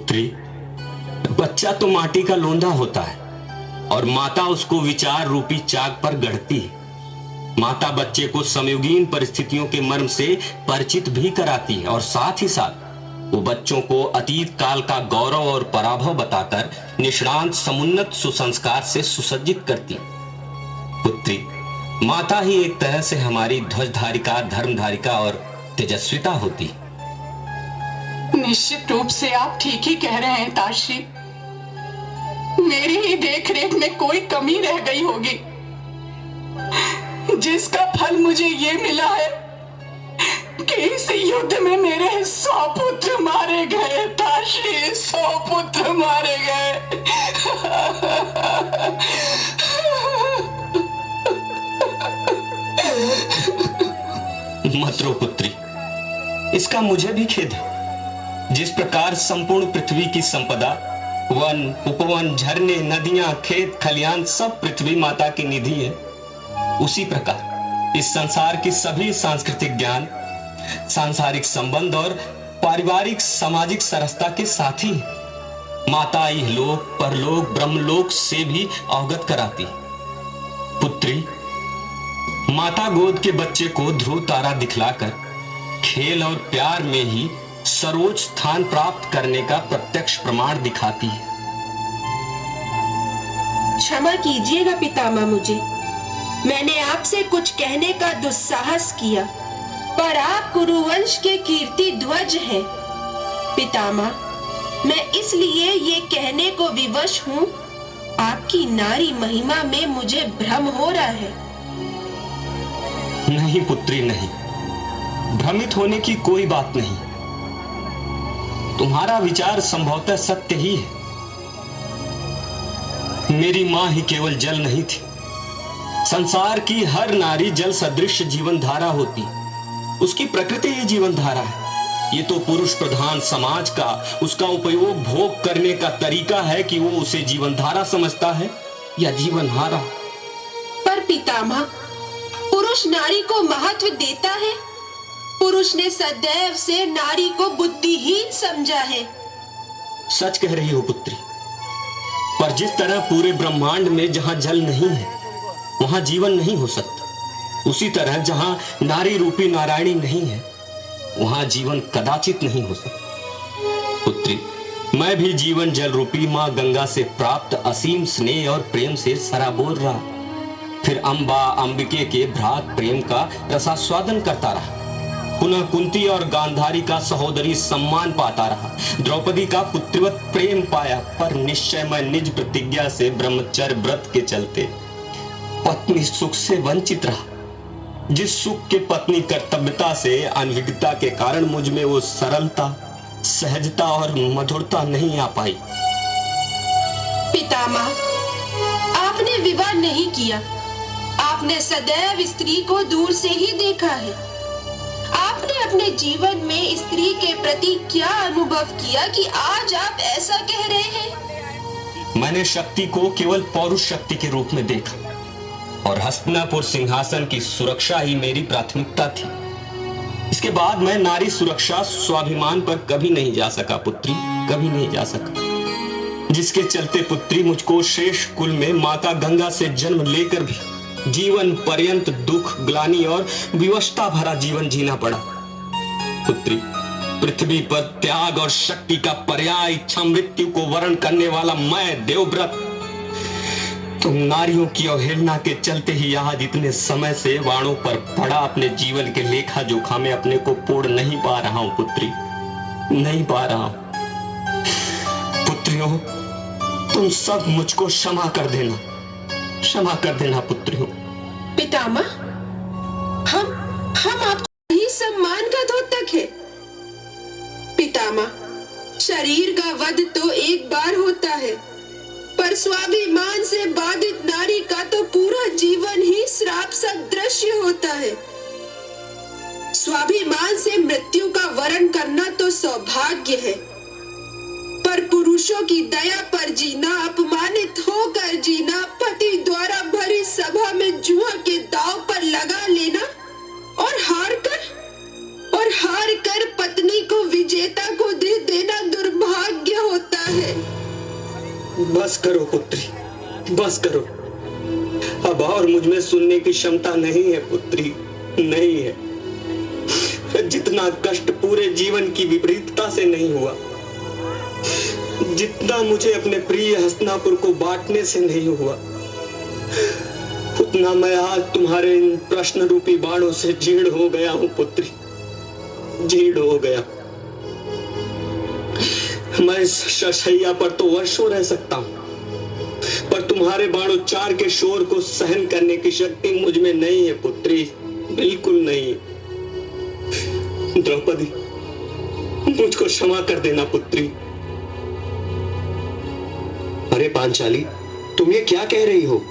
पुत्री, बच्चा तो माटी का लोंदा होता है और माता उसको विचार रूपी चाक पर गढ़ती है। माता बच्चे को समयुगीन परिस्थितियों के मर्म से परिचित भी कराती है और साथ ही साथ वो बच्चों को अतीत काल का गौरव और पराभव बताकर निष्णांत समुन्नत सुसंस्कार से सुसज्जित करती है। पुत्री, माता ही एक तरह से हमारी ध्वजधारिका, धर्मधारिका और तेजस्विता होती है। निश्चित रूप से आप ठीक ही कह रहे हैं ताश्री। मेरी ही देखरेख में कोई कमी रह गई होगी, जिसका फल मुझे ये मिला है कि इस युद्ध में मेरे 100 पुत्र मारे गए। ताश्री, 100 पुत्र मारे गए। मत रो पुत्री, इसका मुझे भी खेद है। जिस प्रकार संपूर्ण पृथ्वी की संपदा, वन, उपवन, झरने, नदियां, खेत, खलियान सब पृथ्वी माता की निधि है, उसी प्रकार इस संसार की सभी सांस्कृतिक ज्ञान, सांसारिक संबंध और पारिवारिक सामाजिक सरसता के साथी माता इहलोक, परलोक, ब्रह्मलोक से भी अवगत कराती। पुत्री, माता गोद के बच्चे को ध्रुव तारा दिखलाकर खेल और प्यार में ही सर्वोच्च स्थान प्राप्त करने का प्रत्यक्ष प्रमाण दिखाती है। क्षमा कीजिएगा पितामह, मुझे मैंने आपसे कुछ कहने का दुस्साहस किया, पर आप कुरुवंश के कीर्ति ध्वज हैं। पितामह, मैं इसलिए ये कहने को विवश हूँ, आपकी नारी महिमा में मुझे भ्रम हो रहा है। नहीं पुत्री, नहीं, भ्रमित होने की कोई बात नहीं। तुम्हारा विचार संभवतः सत्य ही है। मेरी मां ही केवल जल नहीं थी, संसार की हर नारी जल सदृश जीवन धारा होती। उसकी प्रकृति ही जीवन धारा है। ये तो पुरुष प्रधान समाज का उसका उपयोग भोग करने का तरीका है कि वो उसे जीवन धारा समझता है या जीवन हारा। पर पितामह, पुरुष नारी को महत्व देता है। पुरुष ने सदैव से नारी को बुद्धिहीन समझा है। सच कह रही हो पुत्री, पर जिस तरह पूरे ब्रह्मांड में जहां जल नहीं है वहां जीवन नहीं हो सकता, उसी तरह जहां नारी रूपी नारायणी नहीं है वहां जीवन कदाचित नहीं हो सकता। पुत्री, मैं भी जीवन जल रूपी मां गंगा से प्राप्त असीम स्नेह और प्रेम से सराबोर रहा। फिर अंबा, अंबिके के भ्रात प्रेम का रसास्वादन करता रहा। पुनः कुंती और गांधारी का सहोदरी सम्मान पाता रहा। द्रौपदी का पुत्रवत प्रेम पाया, पर निश्चय मैं निज प्रतिज्ञा से ब्रह्मचर्य व्रत के चलते पत्नी सुख से वंचित रहा। जिस सुख के पत्नी कर्तव्यता से अनभिज्ञता के कारण मुझ में वो सरलता, सहजता और मधुरता नहीं आ पाई। पितामह, आपने विवाह नहीं किया, आपने सदैव स्त्री को दूर से ही देखा है। आपने अपने जीवन में स्त्री के प्रति क्या अनुभव किया कि आज आप ऐसा कह रहे हैं? मैंने शक्ति को केवल पौरुष शक्ति के रूप में देखा और हस्तिनापुर सिंहासन की सुरक्षा ही मेरी प्राथमिकता थी। इसके बाद मैं नारी सुरक्षा, स्वाभिमान पर कभी नहीं जा सका पुत्री, कभी नहीं जा सका। जिसके चलते पुत्री मुझको शेष कुल में माता गंगा से जन्म लेकर भी जीवन पर्यंत दुख, ग्लानि और विवशता भरा जीवन जीना पड़ा। पुत्री, पृथ्वी पर त्याग और शक्ति का पर्याय इच्छा मृत्यु को वर्ण करने वाला मैं देवव्रत, तुम नारियों की अवहेलना के चलते ही आज इतने समय से वाणों पर पड़ा अपने जीवन के लेखा जोखा में अपने को पोड़ नहीं पा रहा हूं पुत्री, नहीं पा रहा हूं। पुत्रियों, तुम सब मुझको क्षमा कर देना, क्षमा कर देना पुत्रियों। पितामह, हम आपको ही सम्मान का द्योतक है। पितामह, शरीर का वध तो एक बार होता है, पर स्वाभिमान से बाधित नारी का तो पूरा जीवन ही श्राप सदृश होता है। स्वाभिमान से मृत्यु का वरण करना तो सौभाग्य है, पर पुरुषों की दया पर जीना, अपमानित होकर जीना, पति द्वारा भरी सभा में जुआ के दांव पर लगा लेना और हार कर पत्नी को विजेता को दे देना दुर्भाग्य होता बस करो पुत्री, बस करो। अब और मुझ में सुनने की क्षमता नहीं है पुत्री, नहीं है। जितना कष्ट पूरे जीवन की विपरीतता से नहीं हुआ, जितना मुझे अपने प्रिय हस्तिनापुर को बांटने से नहीं हुआ, उतना मैं आज तुम्हारे इन प्रश्न रूपी बाणों से जीर्ण हो गया हूं पुत्री, जीर्ण हो गया। मैं इस शैया पर तो वर्षों रह सकता हूं, पर तुम्हारे बाणोच्चार के शोर को सहन करने की शक्ति मुझ में नहीं है पुत्री, बिल्कुल नहीं। द्रौपदी, मुझको क्षमा कर देना पुत्री। अरे पांचाली, तुम ये क्या कह रही हो?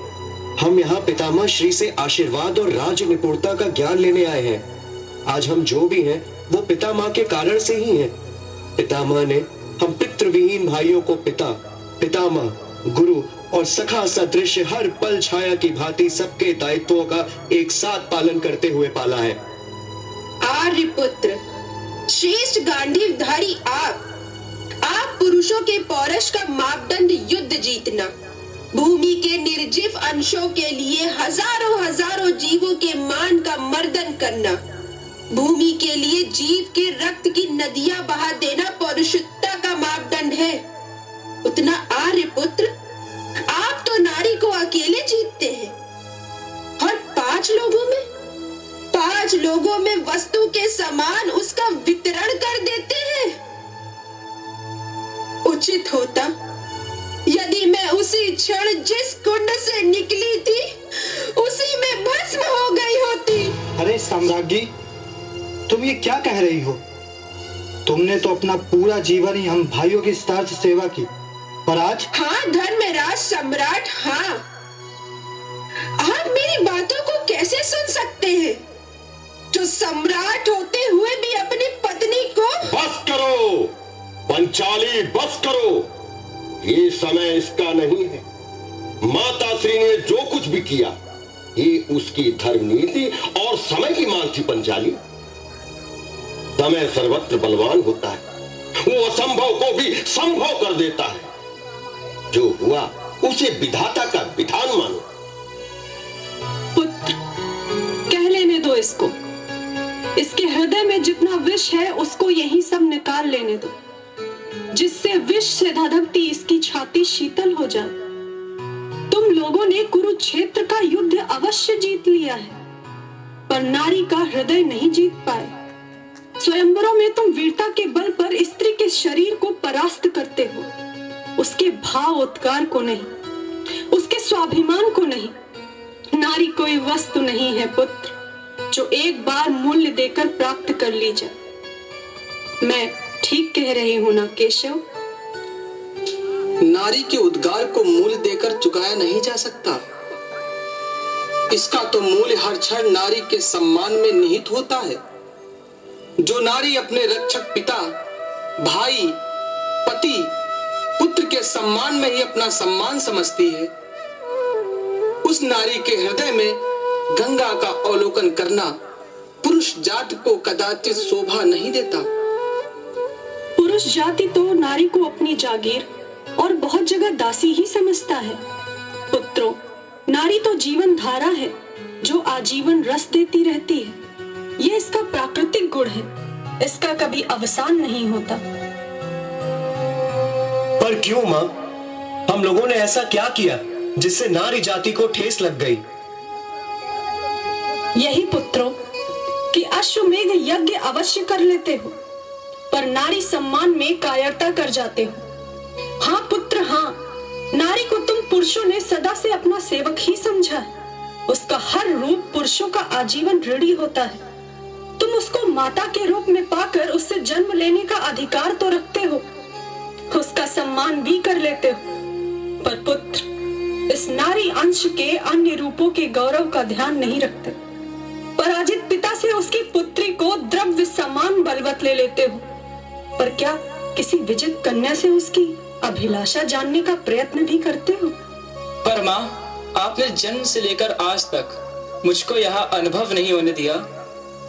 हम यहाँ पितामह श्री से आशीर्वाद और राज निपुणता का ज्ञान लेने आए हैं। आज हम जो भी हैं वो पितामह के कारण से ही हैं। पितामह ने हम पितृविहीन भाइयों को पिता, पितामह, गुरु और सखा सदृश हर पल छाया की भांति सबके दायित्वों का एक साथ पालन करते हुए पाला है। आर्यपुत्र, श्रेष्ठ गांडीवधारी आप पुरुषों के पौरुष का मापदंड युद्ध जीतना, भूमि के निर्जीव अंशों के लिए हजारों हजारों जीवों के मान का मर्दन करना, भूमि के लिए जीव के रक्त की नदियां बहा देना पौरुषता का मापदंड है। उतना आर्यपुत्र, आप तो नारी को अकेले जीतते हैं और पांच लोगों में वस्तु के समान उसका वितरण कर देते हैं। उचित होता यदि मैं उसी क्षण जिस कुंड से निकली थी उसी में भस्म हो गई होती। अरे सम्राज्ञी, तुम ये क्या कह रही हो? तुमने तो अपना पूरा जीवन ही हम भाइयों की निस्वार्थ सेवा की, और आज? हाँ धर्मराज सम्राट, हाँ। आप मेरी बातों को कैसे सुन सकते हैं, जो सम्राट होते हुए भी अपनी पत्नी को? बस करो पंचाली, बस करो। ये समय इसका नहीं है। माता श्री ने जो कुछ भी किया ये उसकी धर्म नीति और समय की मांग थी पंचाली। समय सर्वत्र बलवान होता है, वो असंभव को भी संभव कर देता है। जो हुआ उसे विधाता का विधान मानो। पुत्र, कह लेने दो इसको। इसके हृदय में जितना विष है उसको यही सब निकाल लेने दो, जिससे विष से धधकती इसकी छाती शीतल हो जाए। तुम लोगों ने कुरुक्षेत्र का युद्ध अवश्य जीत लिया है, पर नारी का हृदय नहीं जीत पाए। स्वयंवरों में तुम वीरता के बल पर स्त्री के शरीर को परास्त करते हो, उसके भाव उत्कार को नहीं, उसके स्वाभिमान को नहीं। नारी कोई वस्तु नहीं है पुत्र, जो एक बार मूल्य देकर प्राप्त कर ली जाए। मैं ठीक कह रही हूं ना केशव? नारी के उद्गार को मूल्य देकर चुकाया नहीं जा सकता। इसका तो मूल्य हर क्षण नारी के सम्मान में निहित होता है। जो नारी अपने रक्षक पिता, भाई, पति, पुत्र के सम्मान में ही अपना सम्मान समझती है, उस नारी के हृदय में गंगा का अवलोकन करना पुरुष जाति को कदाचित शोभा नहीं देता। पुरुष जाति तो नारी को अपनी जागीर और बहुत जगह दासी ही समझता है। पुत्रों, नारी तो जीवन धारा है जो आजीवन रस देती रहती है। यह इसका प्राकृतिक गुण है, इसका कभी अवसान नहीं होता। पर क्यों मां? हम लोगों ने ऐसा क्या किया जिससे नारी जाति को ठेस लग गई? यही पुत्रों कि अश्वमेध यज्ञ अवश्य कर लेते हो, पर नारी सम्मान में कायरता कर जाते हो। हाँ पुत्र, हाँ, नारी को तुम पुरुषों ने सदा से अपना सेवक ही समझा है। उसका हर रूप पुरुषों का आजीवन ऋणी होता है। तुम उसको माता के रूप में पाकर उससे जन्म लेने का अधिकार तो रखते हो, उसका सम्मान भी कर लेते हो, पर पुत्र इस नारी अंश के अन्य रूपों के गौरव का ध्यान नहीं रखते। पराजित पिता से उसकी पुत्री को द्रव्य समान बलवत ले लेते हो, पर क्या किसी विजित कन्या से उसकी अभिलाषा जानने का प्रयत्न भी करते हो? पर माँ, आपने जन्म से लेकर आज तक मुझको यह अनुभव नहीं होने दिया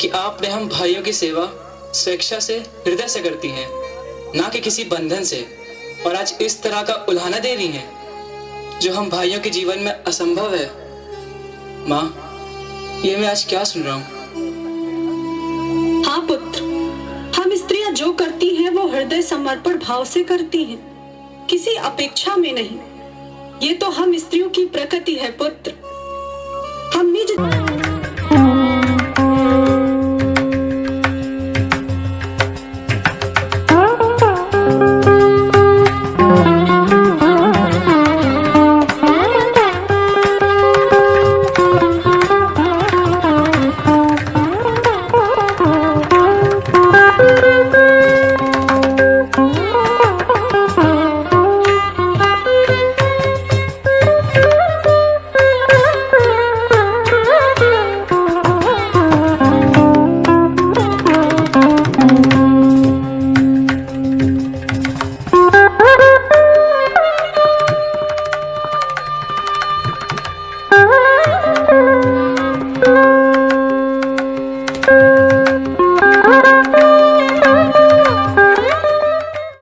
कि आपने हम भाइयों की सेवा स्वेच्छा से, हृदय से करती हैं, ना कि किसी बंधन से, और आज इस तरह का उल्हाना दे रही हैं। जो हम भाइयों के जीवन में असंभव है। माँ, ये मैं आज क्या सुन रहा हूँ? हाँ पुत्र, हम स्त्रियां जो करती हैं वो हृदय समर्पण भाव से करती हैं, किसी अपेक्षा में नहीं। ये तो हम स्त्रियों की प्रकृति है पुत्र। हम निज